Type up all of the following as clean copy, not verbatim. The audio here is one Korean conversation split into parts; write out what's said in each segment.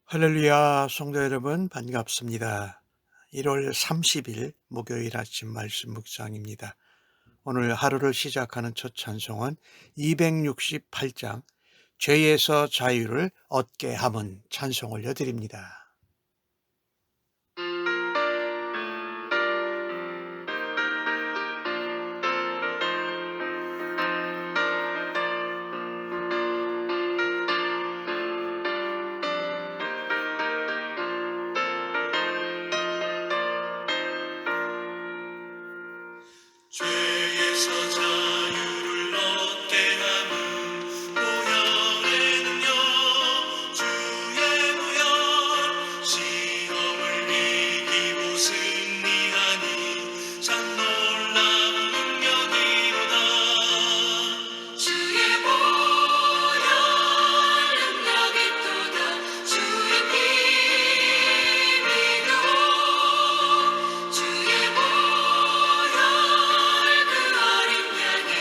할렐루야, 성도 여러분, 반갑습니다. 1월 30일 목요일 아침 말씀 묵상입니다. 오늘 하루를 시작하는 첫 찬송은 268장 죄에서 자유를 얻게 함은 찬송 올려드립니다. 죄에서 자유를 얻게 함은 보혈의 능력 주의 보혈 시험을 이기고 승리하니 참 놀라운 능력이로다. 주의 보혈 능력이 또다. 주의 피 믿어 주의 보혈 그 어린 양의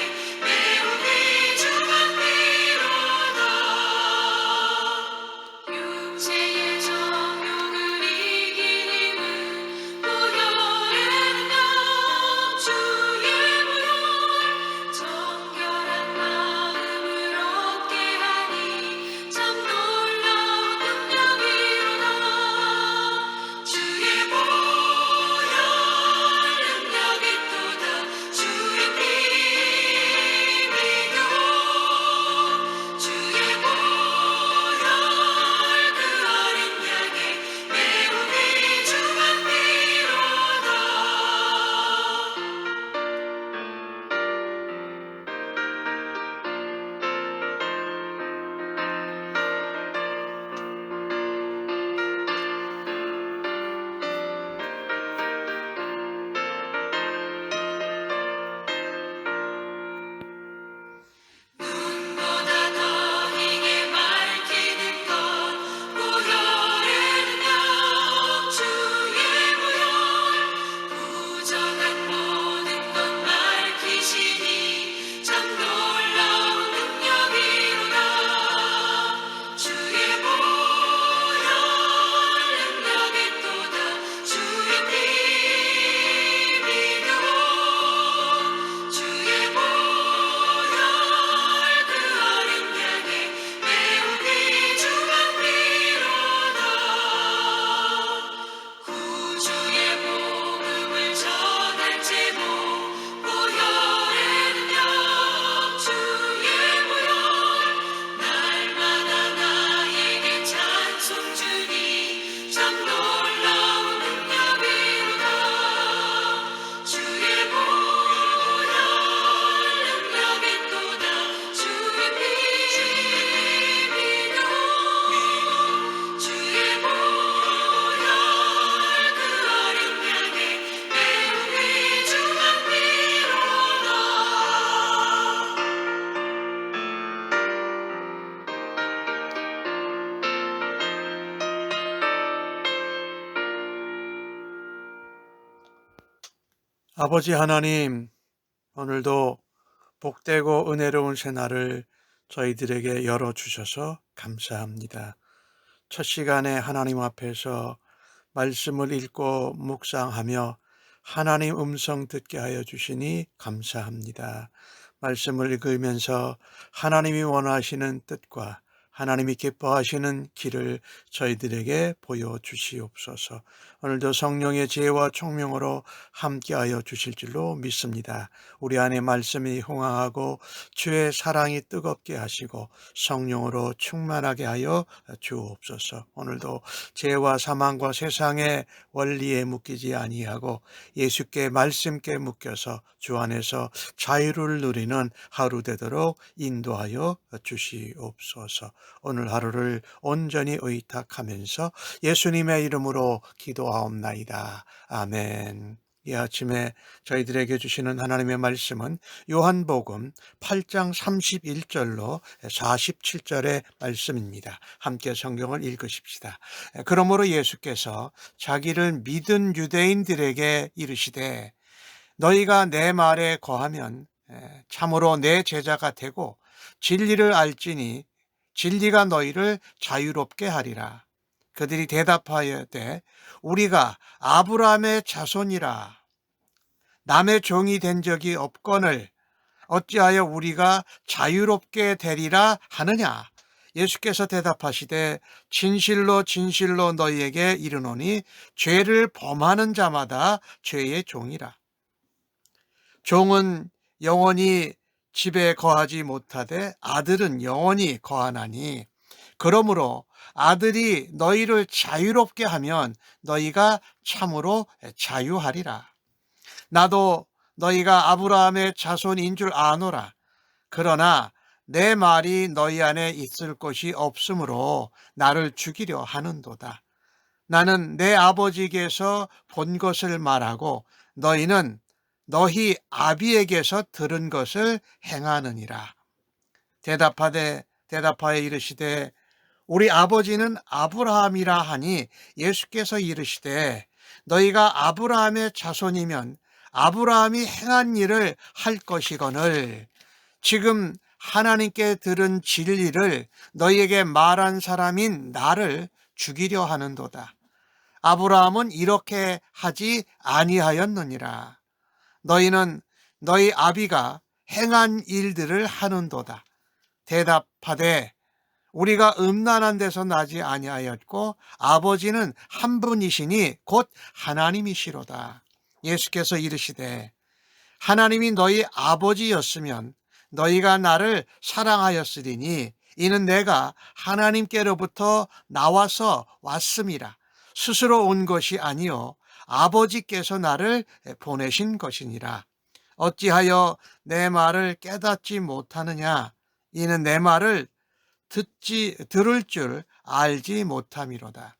매우 귀중한 피로다. 육체의 정욕을 이긴 힘은 보혈의 능력 주의 보혈 정결한 마음을 얻게 하니 참 놀라운 능력이로다. 주의 보혈 능력이 또다. 주의 피 믿어 주의 보혈 그 어린 양의 매우 귀중한 피로다. 눈보다 더 희게 밝히는 것 보혈의 능력 주의 보혈 부정한 모든 것 밝히시니 참 놀라운 능력이로다. 주의 보혈 능력이 또다. 주의 피 믿어 주의 보혈 그 어린 양의 매우 귀중한 피로다. 구주의 복음을 전할 제목 보혈의 능력 주의 보혈 날마다 나에게 찬송 주니 참 놀라운 능력이로다. 주의 보혈 능력이 또다. 주의 피 믿어 주의 보혈 그 어린 양의 매우 귀중한 피로다. 아버지 하나님, 오늘도 복되고 은혜로운 새날을 저희들에게 열어주셔서 감사합니다. 첫 시간에 하나님 앞에서 말씀을 읽고 묵상하며 하나님 음성 듣게 하여 주시니 감사합니다. 말씀을 읽으면서 하나님이 원하시는 뜻과 하나님이 기뻐하시는 길을 저희들에게 보여주시옵소서. 오늘도 성령의 지혜와 총명으로 함께하여 주실 줄로 믿습니다. 우리 안에 말씀이 흥황하고 주의 사랑이 뜨겁게 하시고 성령으로 충만하게 하여 주옵소서. 오늘도 죄와 사망과 세상의 원리에 묶이지 아니하고 예수께 말씀께 묶여서 주 안에서 자유를 누리는 하루 되도록 인도하여 주시옵소서. 오늘 하루를 온전히 의탁하면서 예수님의 이름으로 기도하옵나이다. 아멘. 이 아침에 저희들에게 주시는 하나님의 말씀은 요한복음 8장 31절로 47절의 말씀입니다. 함께 성경을 읽으십시다. 그러므로 예수께서 자기를 믿은 유대인들에게 이르시되 너희가 내 말에 거하면 참으로 내 제자가 되고 진리를 알지니 진리가 너희를 자유롭게 하리라. 그들이 대답하여되 우리가 아브라함의 자손이라 남의 종이 된 적이 없거늘 어찌하여 우리가 자유롭게 되리라 하느냐. 예수께서 대답하시되 진실로 진실로 너희에게 이르노니 죄를 범하는 자마다 죄의 종이라. 종은 영원히 집에 거하지 못하되 아들은 영원히 거하나니 그러므로 아들이 너희를 자유롭게 하면 너희가 참으로 자유하리라. 나도 너희가 아브라함의 자손인 줄 아노라. 그러나 내 말이 너희 안에 있을 것이 없으므로 나를 죽이려 하는도다. 나는 내 아버지에게서 본 것을 말하고 너희는 너희 아비에게서 들은 것을 행하느니라. 대답하여 이르시되 우리 아버지는 아브라함이라 하니 예수께서 이르시되 너희가 아브라함의 자손이면 아브라함이 행한 일을 할 것이거늘 지금 하나님께 들은 진리를 너희에게 말한 사람인 나를 죽이려 하는도다. 아브라함은 이렇게 하지 아니하였느니라. 너희는 너희 아비가 행한 일들을 하는도다. 대답하되 우리가 음란한 데서 나지 아니하였고 아버지는 한 분이시니 곧 하나님이시로다. 예수께서 이르시되 하나님이 너희 아버지였으면 너희가 나를 사랑하였으리니 이는 내가 하나님께로부터 나와서 왔음이라. 스스로 온 것이 아니요 아버지께서 나를 보내신 것이니라. 어찌하여 내 말을 깨닫지 못하느냐. 이는 내 말을 들을 줄 알지 못함이로다.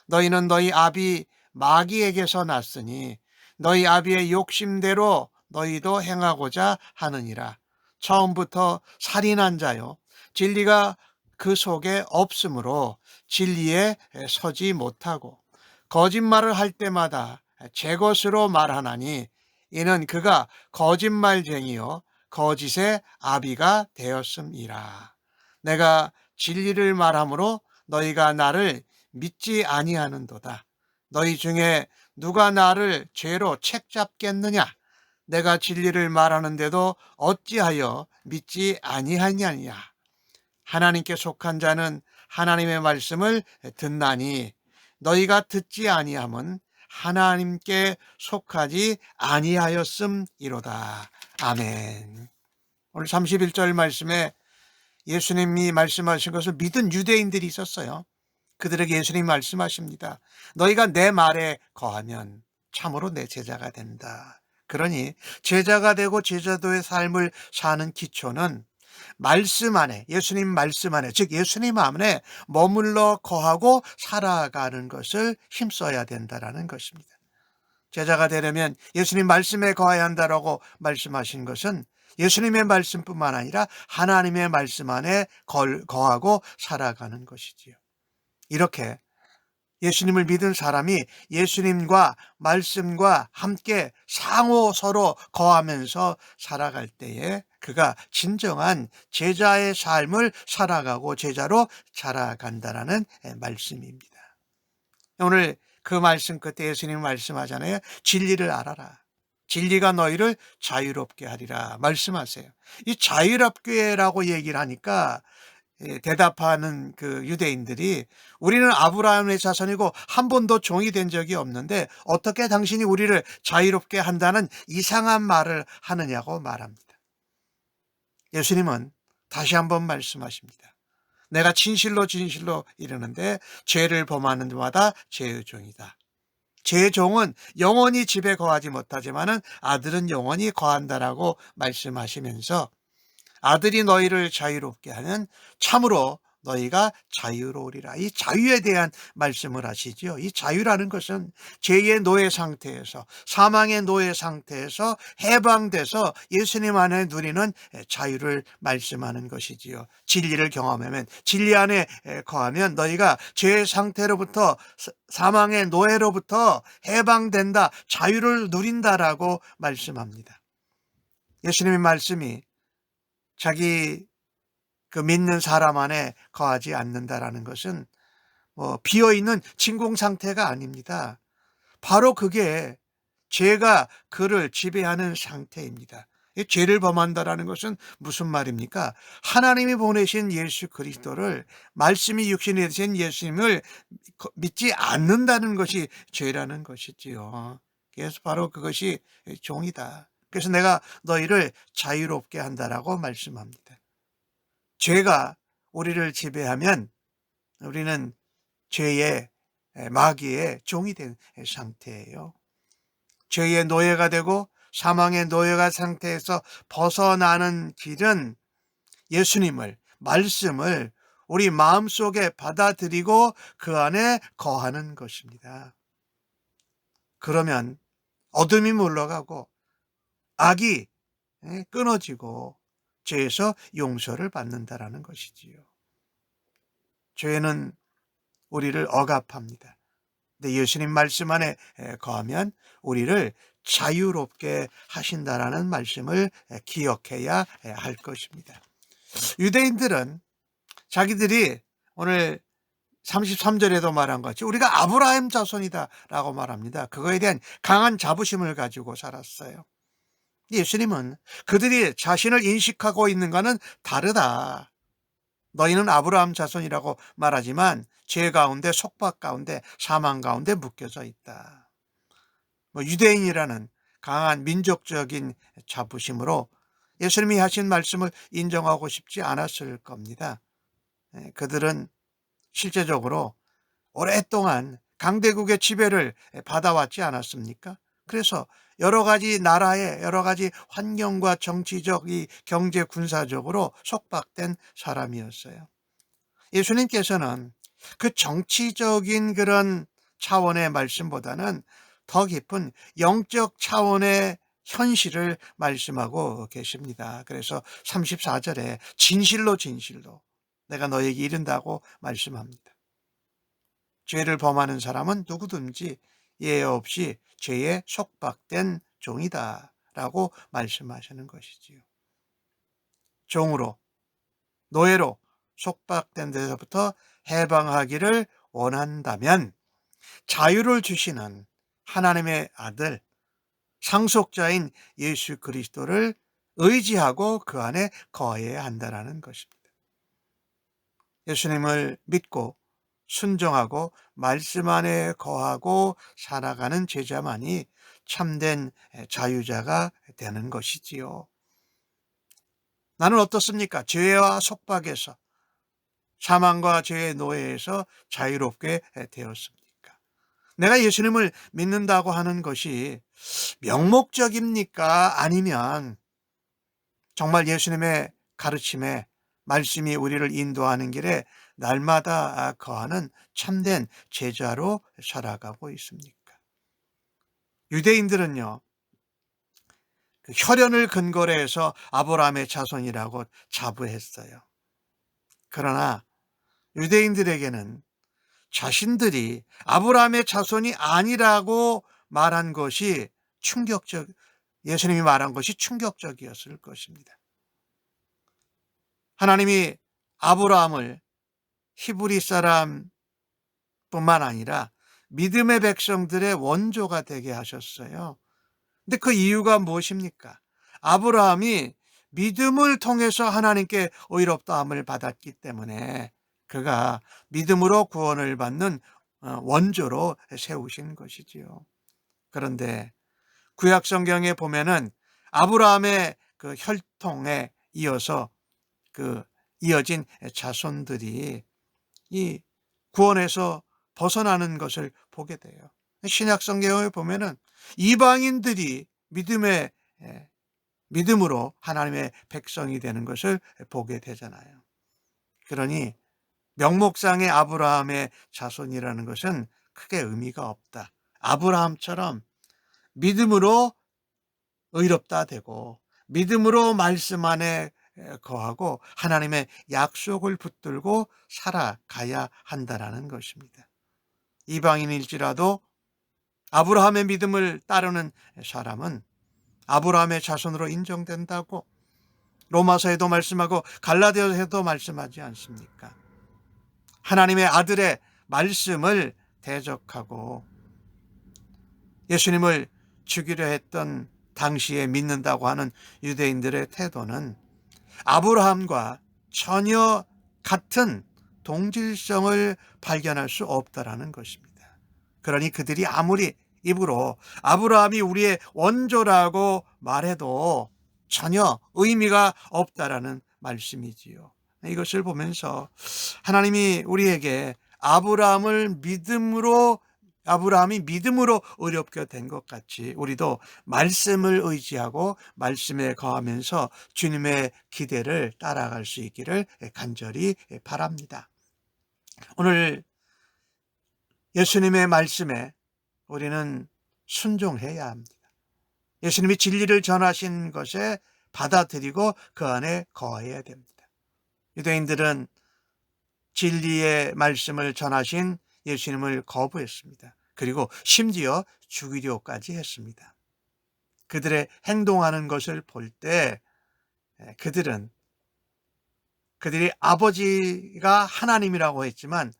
너희는 너희 아비 마귀에게서 났으니 너희 아비의 욕심대로 너희도 행하고자 하느니라. 처음부터 살인한 자요 진리가 그 속에 없으므로 진리에 서지 못하고 거짓말을 할 때마다 제 것으로 말하나니 이는 그가 거짓말쟁이요 거짓의 아비가 되었음이라. 내가 진리를 말함으로 너희가 나를 믿지 아니하는도다. 너희 중에 누가 나를 죄로 책잡겠느냐? 내가 진리를 말하는데도 어찌하여 믿지 아니하느냐? 하나님께 속한 자는 하나님의 말씀을 듣나니 너희가 듣지 아니함은 하나님께 속하지 아니하였음이로다. 아멘. 오늘 31절 말씀에 예수님이 말씀하신 것을 믿은 유대인들이 있었어요. 그들에게 예수님이 말씀하십니다. 너희가 내 말에 거하면 참으로 내 제자가 된다. 그러니 제자가 되고 제자도의 삶을 사는 기초는 말씀 안에, 예수님 말씀 안에, 즉 예수님 안에 머물러 거하고 살아가는 것을 힘써야 된다는 것입니다. 제자가 되려면 예수님 말씀에 거해야 한다라고 말씀하신 것은 예수님의 말씀뿐만 아니라 하나님의 말씀 안에 거하고 살아가는 것이지요. 이렇게 예수님을 믿은 사람이 예수님과 말씀과 함께 상호 서로 거하면서 살아갈 때에 그가 진정한 제자의 삶을 살아가고 제자로 자라간다라는 말씀입니다. 오늘 그 말씀 끝에 예수님 말씀하잖아요. 진리를 알아라. 진리가 너희를 자유롭게 하리라 말씀하세요. 이 자유롭게라고 얘기를 하니까 대답하는 그 유대인들이 우리는 아브라함의 자손이고 한 번도 종이 된 적이 없는데 어떻게 당신이 우리를 자유롭게 한다는 이상한 말을 하느냐고 말합니다. 예수님은 다시 한번 말씀하십니다. 내가 진실로 진실로 이르는데 죄를 범하는 자마다 죄의 종이다. 죄의 종은 영원히 집에 거하지 못하지만은 아들은 영원히 거한다라고 말씀하시면서 아들이 너희를 자유롭게 하는 참으로 너희가 자유로우리라. 이 자유에 대한 말씀을 하시죠. 이 자유라는 것은 죄의 노예 상태에서 사망의 노예 상태에서 해방돼서 예수님 안에 누리는 자유를 말씀하는 것이지요. 진리를 경험하면 진리 안에 거하면 너희가 죄의 상태로부터 사망의 노예로부터 해방된다. 자유를 누린다라고 말씀합니다. 예수님의 말씀이 자기 그 믿는 사람 안에 거하지 않는다라는 것은 비어있는 진공 상태가 아닙니다. 바로 그게 죄가 그를 지배하는 상태입니다. 이 죄를 범한다라는 것은 무슨 말입니까? 하나님이 보내신 예수 그리스도를, 말씀이 육신이 되신 예수님을 믿지 않는다는 것이 죄라는 것이지요. 그래서 바로 그것이 종이다. 그래서 내가 너희를 자유롭게 한다라고 말씀합니다. 죄가 우리를 지배하면 우리는 죄의 마귀의 종이 된 상태예요. 죄의 노예가 되고 사망의 노예가 상태에서 벗어나는 길은 예수님을, 말씀을 우리 마음속에 받아들이고 그 안에 거하는 것입니다. 그러면 어둠이 물러가고 악이 끊어지고 죄에서 용서를 받는다라는 것이지요. 죄는 우리를 억압합니다. 근데 예수님 말씀 안에 거하면 우리를 자유롭게 하신다라는 말씀을 기억해야 할 것입니다. 유대인들은 자기들이 오늘 33절에도 말한 것이 우리가 아브라함 자손이다라고 말합니다. 그거에 대한 강한 자부심을 가지고 살았어요. 예수님은 그들이 자신을 인식하고 있는 것은 다르다. 너희는 아브라함 자손이라고 말하지만 죄 가운데, 속박 가운데, 사망 가운데 묶여져 있다. 유대인이라는 강한 민족적인 자부심으로 예수님이 하신 말씀을 인정하고 싶지 않았을 겁니다. 그들은 실제적으로 오랫동안 강대국의 지배를 받아왔지 않았습니까? 그래서 여러 가지 나라의 여러 가지 환경과 정치적, 경제, 군사적으로 속박된 사람이었어요. 예수님께서는 그 정치적인 그런 차원의 말씀보다는 더 깊은 영적 차원의 현실을 말씀하고 계십니다. 그래서 34절에 진실로 내가 너에게 이른다고 말씀합니다. 죄를 범하는 사람은 누구든지 예외 없이 죄에 속박된 종이다 라고 말씀하시는 것이지요. 종으로, 노예로 속박된 데서부터 해방하기를 원한다면 자유를 주시는 하나님의 아들, 상속자인 예수 그리스도를 의지하고 그 안에 거해야 한다는 것입니다. 예수님을 믿고 순종하고 말씀 안에 거하고 살아가는 제자만이 참된 자유자가 되는 것이지요. 나는 어떻습니까? 죄와 속박에서, 사망과 죄의 노예에서 자유롭게 되었습니까? 내가 예수님을 믿는다고 하는 것이 명목적입니까? 아니면 정말 예수님의 가르침에, 말씀이 우리를 인도하는 길에 날마다 거하는 참된 제자로 살아가고 있습니까? 유대인들은요, 그 혈연을 근거로 해서 아브라함의 자손이라고 자부했어요. 그러나 유대인들에게는 자신들이 아브라함의 자손이 아니라고 말한 것이 예수님이 말한 것이 충격적이었을 것입니다. 하나님이 아브라함을 히브리 사람뿐만 아니라 믿음의 백성들의 원조가 되게 하셨어요. 근데 그 이유가 무엇입니까? 아브라함이 믿음을 통해서 하나님께 의롭다함을 받았기 때문에 그가 믿음으로 구원을 받는 원조로 세우신 것이지요. 그런데 구약 성경에 보면은 아브라함의 그 혈통에 이어서 이어진 자손들이 이 구원에서 벗어나는 것을 보게 돼요. 신약 성경에 보면은 이방인들이 믿음으로 하나님의 백성이 되는 것을 보게 되잖아요. 그러니 명목상의 아브라함의 자손이라는 것은 크게 의미가 없다. 아브라함처럼 믿음으로 의롭다 되고 믿음으로 말씀 안에 거하고 하나님의 약속을 붙들고 살아가야 한다는 것입니다. 이방인일지라도 아브라함의 믿음을 따르는 사람은 아브라함의 자손으로 인정된다고 로마서에도 말씀하고 갈라디아서에도 말씀하지 않습니까? 하나님의 아들의 말씀을 대적하고 예수님을 죽이려 했던 당시에 믿는다고 하는 유대인들의 태도는 아브라함과 전혀 같은 동질성을 발견할 수 없다라는 것입니다. 그러니 그들이 아무리 입으로 아브라함이 우리의 원조라고 말해도 전혀 의미가 없다라는 말씀이지요. 이것을 보면서 하나님이 우리에게 아브라함이 믿음으로 의롭게 된 것 같이 우리도 말씀을 의지하고 말씀에 거하면서 주님의 기대를 따라갈 수 있기를 간절히 바랍니다. 오늘 예수님의 말씀에 우리는 순종해야 합니다. 예수님이 진리를 전하신 것에 받아들이고 그 안에 거해야 됩니다. 유대인들은 진리의 말씀을 전하신 예수님을 거부했습니다. 그리고 심지어 죽이려까지 했습니다. 그들의 행동하는 것을 볼 때 그들이 아버지가 하나님이라고 했지만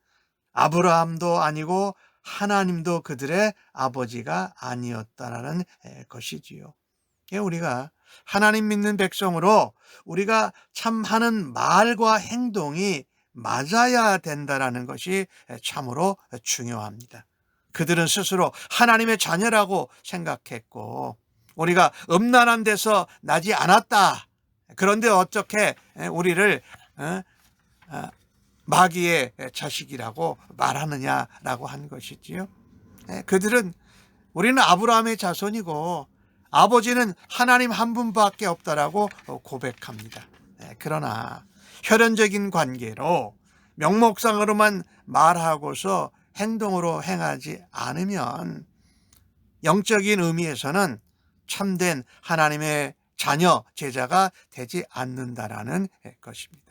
아브라함도 아니고 하나님도 그들의 아버지가 아니었다라는 것이지요. 우리가 하나님 믿는 백성으로 우리가 참 하는 말과 행동이 맞아야 된다라는 것이 참으로 중요합니다. 그들은 스스로 하나님의 자녀라고 생각했고 우리가 음란한 데서 나지 않았다. 그런데 어떻게 우리를 마귀의 자식이라고 말하느냐라고 한 것이지요. 그들은 우리는 아브라함의 자손이고 아버지는 하나님 한 분밖에 없다라고 고백합니다. 그러나 혈연적인 관계로 명목상으로만 말하고서 행동으로 행하지 않으면 영적인 의미에서는 참된 하나님의 자녀, 제자가 되지 않는다라는 것입니다.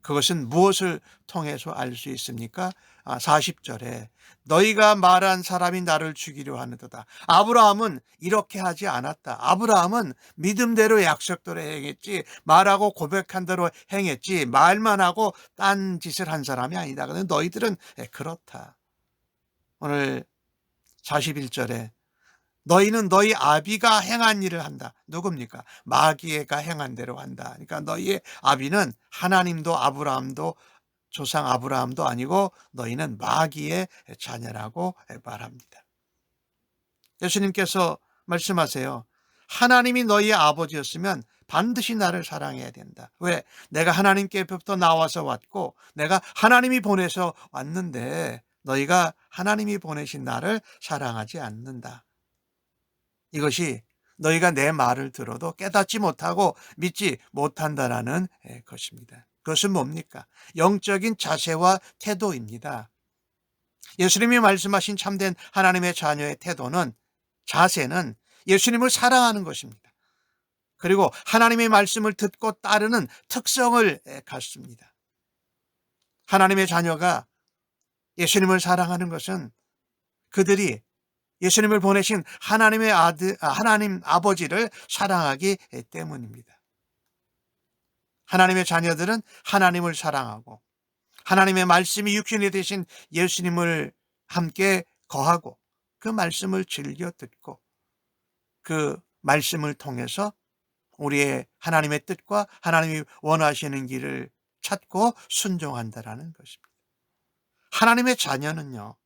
그것은 무엇을 통해서 알 수 있습니까? 40절에 너희가 말한 사람이 나를 죽이려 하는도다. 아브라함은 이렇게 하지 않았다. 아브라함은 믿음대로 약속대로 행했지 말하고 고백한 대로 행했지 말만 하고 딴 짓을 한 사람이 아니다. 그런데 너희들은 그렇다. 오늘 41절에 너희는 너희 아비가 행한 일을 한다. 누굽니까? 마귀가 행한 대로 한다. 그러니까 너희의 아비는 하나님도 아브라함도 조상 아브라함도 아니고 너희는 마귀의 자녀라고 말합니다. 예수님께서 말씀하세요. 하나님이 너희의 아버지였으면 반드시 나를 사랑해야 된다. 왜? 내가 하나님께부터 나와서 왔고 내가 하나님이 보내서 왔는데 너희가 하나님이 보내신 나를 사랑하지 않는다. 이것이 너희가 내 말을 들어도 깨닫지 못하고 믿지 못한다라는 것입니다. 그것은 뭡니까? 영적인 자세와 태도입니다. 예수님이 말씀하신 참된 하나님의 자녀의 태도는 자세는 예수님을 사랑하는 것입니다. 그리고 하나님의 말씀을 듣고 따르는 특성을 갖습니다. 하나님의 자녀가 예수님을 사랑하는 것은 그들이 예수님을 보내신 하나님 아버지를 사랑하기 때문입니다. 하나님의 자녀들은 하나님을 사랑하고 하나님의 말씀이 육신이 되신 예수님을 함께 거하고 그 말씀을 즐겨 듣고 그 말씀을 통해서 우리의 하나님의 뜻과 하나님이 원하시는 길을 찾고 순종한다라는 것입니다. 하나님의 자녀는요,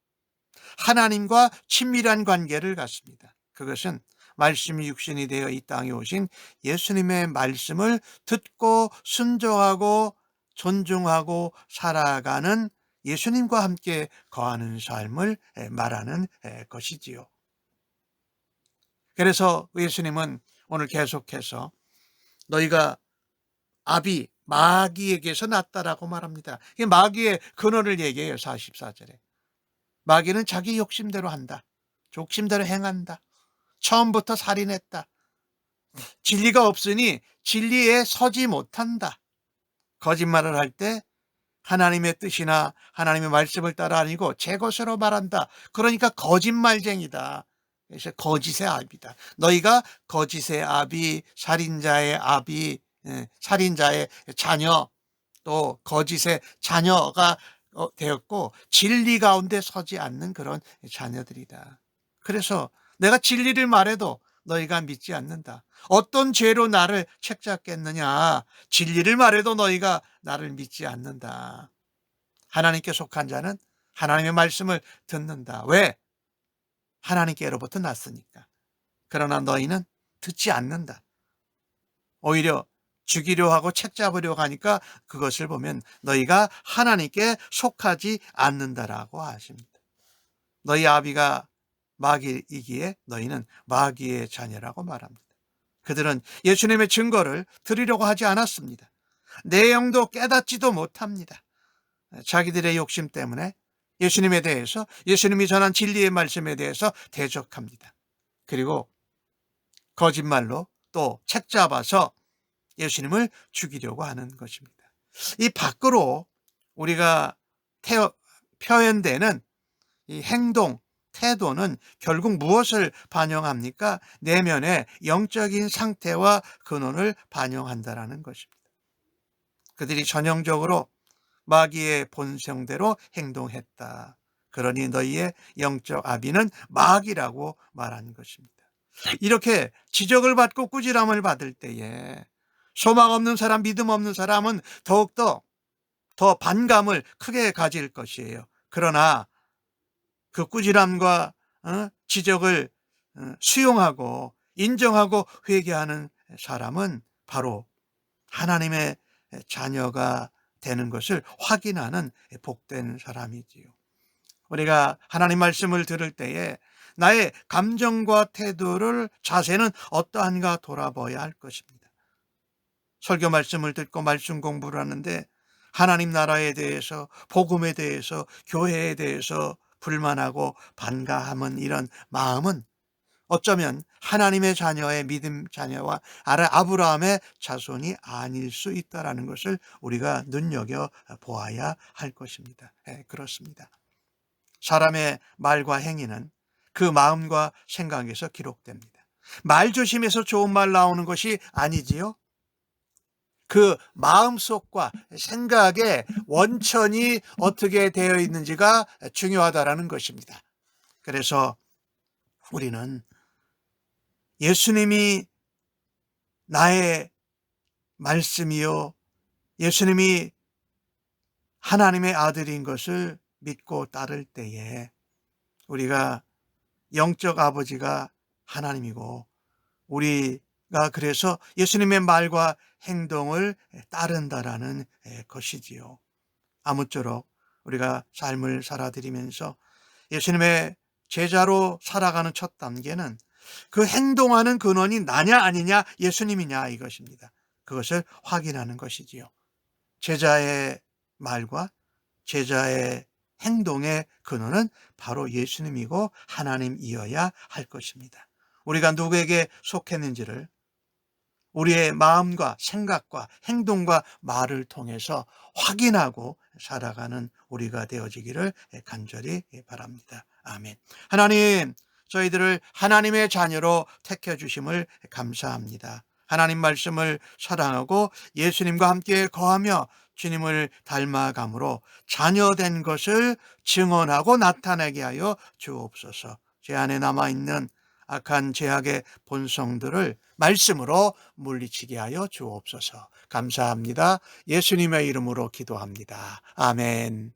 하나님과 친밀한 관계를 갖습니다. 그것은 말씀이 육신이 되어 이 땅에 오신 예수님의 말씀을 듣고 순종하고 존중하고 살아가는 예수님과 함께 거하는 삶을 말하는 것이지요. 그래서 예수님은 오늘 계속해서 너희가 아비 마귀에게서 났다라고 말합니다. 마귀의 근원을 얘기해요. 44절에. 마귀는 자기 욕심대로 한다. 욕심대로 행한다. 처음부터 살인했다. 진리가 없으니 진리에 서지 못한다. 거짓말을 할 때 하나님의 뜻이나 하나님의 말씀을 따라 아니고 제 것으로 말한다. 그러니까 거짓말쟁이다. 그래서 거짓의 아비다. 너희가 거짓의 아비, 살인자의 아비, 살인자의 자녀, 또 거짓의 자녀가 되었고 진리 가운데 서지 않는 그런 자녀들이다. 그래서 내가 진리를 말해도 너희가 믿지 않는다. 어떤 죄로 나를 책잡겠느냐. 진리를 말해도 너희가 나를 믿지 않는다. 하나님께 속한 자는 하나님의 말씀을 듣는다. 왜? 하나님께로부터 났으니까. 그러나 너희는 듣지 않는다. 오히려 죽이려 하고 책잡으려고 하니까 그것을 보면 너희가 하나님께 속하지 않는다라고 하십니다. 너희 아비가 마귀이기에 너희는 마귀의 자녀라고 말합니다. 그들은 예수님의 증거를 드리려고 하지 않았습니다. 내용도 깨닫지도 못합니다. 자기들의 욕심 때문에 예수님에 대해서, 예수님이 전한 진리의 말씀에 대해서 대적합니다. 그리고 거짓말로 또 책잡아서 예수님을 죽이려고 하는 것입니다. 이 밖으로 우리가 표현되는 이 행동, 태도는 결국 무엇을 반영합니까? 내면의 영적인 상태와 근원을 반영한다라는 것입니다. 그들이 전형적으로 마귀의 본성대로 행동했다. 그러니 너희의 영적 아비는 마귀라고 말한 것입니다. 이렇게 지적을 받고 꾸지람을 받을 때에 소망 없는 사람, 믿음 없는 사람은 더욱더 더 반감을 크게 가질 것이에요. 그러나 그 꾸지람과 지적을 수용하고 인정하고 회개하는 사람은 바로 하나님의 자녀가 되는 것을 확인하는 복된 사람이지요. 우리가 하나님 말씀을 들을 때에 나의 감정과 태도를, 자세는 어떠한가 돌아봐야 할 것입니다. 설교 말씀을 듣고 말씀 공부를 하는데 하나님 나라에 대해서, 복음에 대해서, 교회에 대해서 불만하고 반가함은, 이런 마음은 어쩌면 하나님의 자녀의 믿음 자녀와 아브라함의 자손이 아닐 수 있다는 것을 우리가 눈여겨보아야 할 것입니다. 그렇습니다. 사람의 말과 행위는 그 마음과 생각에서 기록됩니다. 말 조심해서 좋은 말 나오는 것이 아니지요. 그 마음속과 생각의 원천이 어떻게 되어 있는지가 중요하다는 것입니다. 그래서 우리는 예수님이 나의 말씀이요, 예수님이 하나님의 아들인 것을 믿고 따를 때에 우리가 영적 아버지가 하나님이고, 우리가 그래서 예수님의 말과 행동을 따른다라는 것이지요. 아무쪼록 우리가 삶을 살아들이면서 예수님의 제자로 살아가는 첫 단계는 그 행동하는 근원이 나냐 아니냐, 예수님이냐, 이것입니다. 그것을 확인하는 것이지요. 제자의 말과 제자의 행동의 근원은 바로 예수님이고 하나님이어야 할 것입니다. 우리가 누구에게 속했는지를 우리의 마음과 생각과 행동과 말을 통해서 확인하고 살아가는 우리가 되어지기를 간절히 바랍니다. 아멘. 하나님, 저희들을 하나님의 자녀로 택해주심을 감사합니다. 하나님 말씀을 사랑하고 예수님과 함께 거하며 주님을 닮아감으로 자녀된 것을 증언하고 나타내게 하여 주옵소서. 제 안에 남아있는 악한 죄악의 본성들을 말씀으로 물리치게 하여 주옵소서. 감사합니다. 예수님의 이름으로 기도합니다. 아멘.